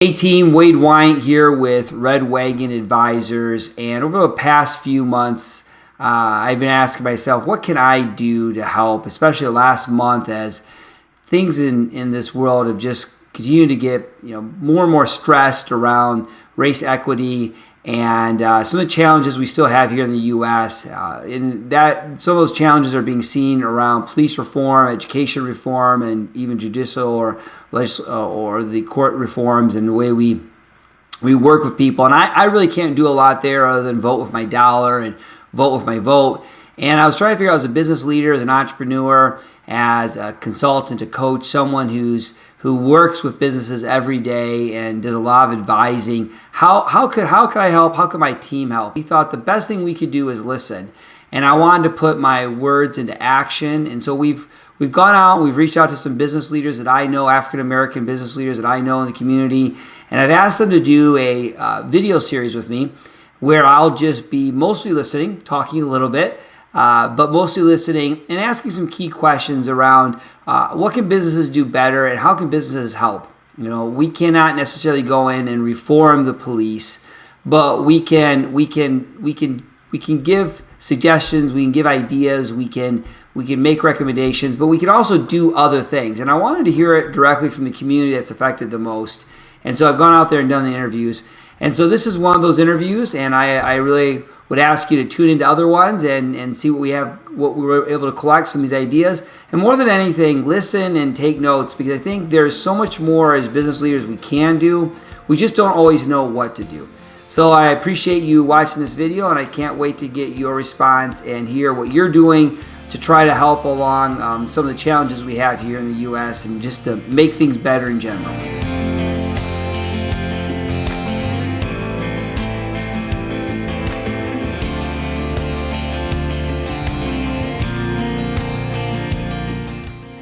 Hey team, Wade Wyant here with Red Wagon Advisors, and over the past few months I've been asking myself, what can I do to help, especially last month as things in this world have just continued to get more and more stressed around race equity and some of the challenges we still have here in the U.S. In that, some of those challenges are being seen around police reform, education reform, and even judicial or the court reforms and the way we work with people. And I really can't do a lot there other than vote with my dollar and vote with my vote. And I was trying to figure out, as a business leader, as an entrepreneur, as a consultant, a coach, someone who works with businesses every day and does a lot of advising, how could I help? How could my team help? We thought the best thing we could do is listen. And I wanted to put my words into action. And so we've gone out, we've reached out to some business leaders that I know, African American business leaders that I know in the community, and I've asked them to do a video series with me where I'll just be mostly listening, talking a little bit, but mostly listening and asking some key questions around what can businesses do better and how can businesses help. We cannot necessarily go in and reform the police, but we can give suggestions, we can give ideas, we can make recommendations, but we can also do other things. And I wanted to hear it directly from the community that's affected the most. And so I've gone out there and done the interviews. And so this is one of those interviews, and I really would ask you to tune into other ones and see what we were able to collect, some of these ideas. And more than anything, listen and take notes, because I think there's so much more as business leaders we can do. We just don't always know what to do. So I appreciate you watching this video, and I can't wait to get your response and hear what you're doing to try to help along some of the challenges we have here in the U.S. and just to make things better in general.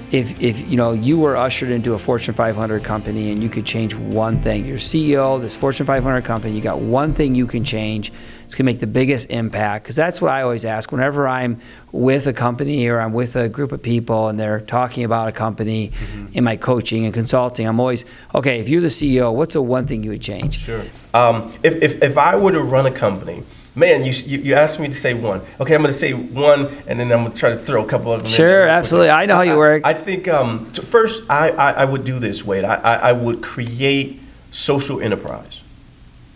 If you were ushered into a Fortune 500 company and you could change one thing, you're CEO of this Fortune 500 company, you got one thing you can change, it's going to make the biggest impact. Because that's what I always ask whenever I'm with a company or I'm with a group of people and they're talking about a company in my coaching and consulting. I'm always, okay, if you're the CEO, what's the one thing you would change? Sure. If I were to run a company, man, you asked me to say one. Okay, I'm going to say one, and then I'm going to try to throw a couple of them in. Sure, absolutely. I know how you work. I think first, I would do this, Wade. I would create social enterprise.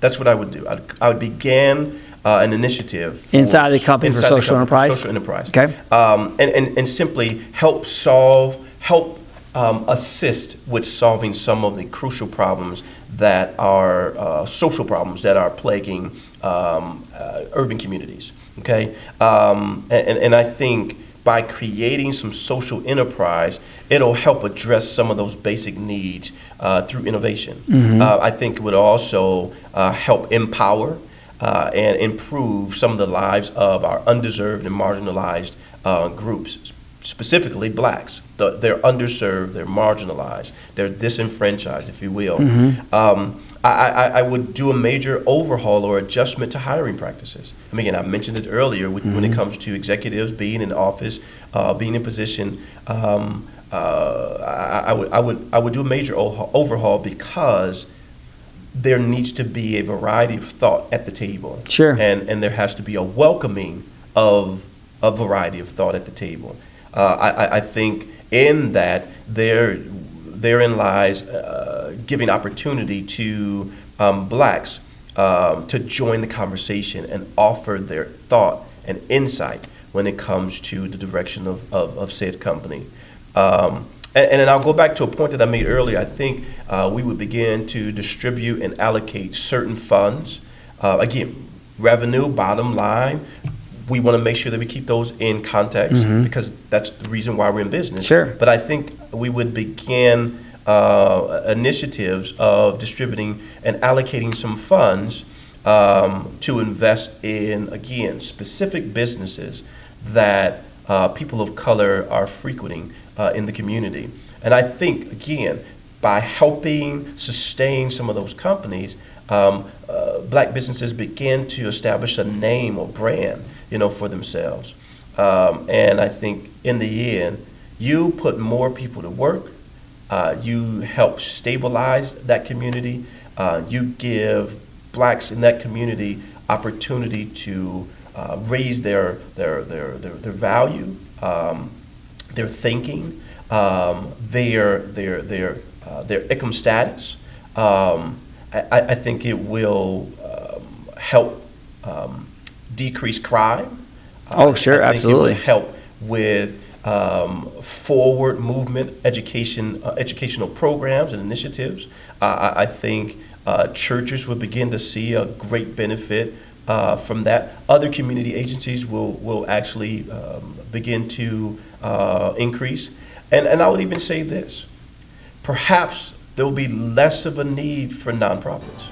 That's what I would do. I would begin an initiative inside the company for social enterprise. Social enterprise. Okay. And simply help assist with solving some of the crucial problems that are social problems that are plaguing urban communities. Okay, and I think by creating some social enterprise, it'll help address some of those basic needs through innovation. I think it would also help empower and improve some of the lives of our undeserved and marginalized groups, specifically blacks. They're underserved, they're marginalized, they're disenfranchised, if you will. I would do a major overhaul or adjustment to hiring practices. I mean, again, I mentioned it earlier when it comes to executives being in office, being in position. I would do a major overhaul because there needs to be a variety of thought at the table. Sure. And there has to be a welcoming of a variety of thought at the table. I think in that therein lies giving opportunity to blacks to join the conversation and offer their thought and insight when it comes to the direction of said company. And then I'll go back to a point that I made earlier. I think we would begin to distribute and allocate certain funds. Again, revenue, bottom line. We want to make sure that we keep those in context because that's the reason why we're in business. Sure. But I think we would begin initiatives of distributing and allocating some funds to invest in, again, specific businesses that people of color are frequenting in the community. And I think, again, by helping sustain some of those companies, black businesses begin to establish a name or brand, for themselves. And I think in the end, you put more people to work, you help stabilize that community, you give blacks in that community opportunity to raise their value, their thinking, their income status. I think it will help decrease crime. Oh, sure, I think absolutely. it will help with forward movement, educational programs and initiatives. I think churches will begin to see a great benefit from that. Other community agencies will actually begin to increase. And I would even say this, perhaps there will be less of a need for nonprofits.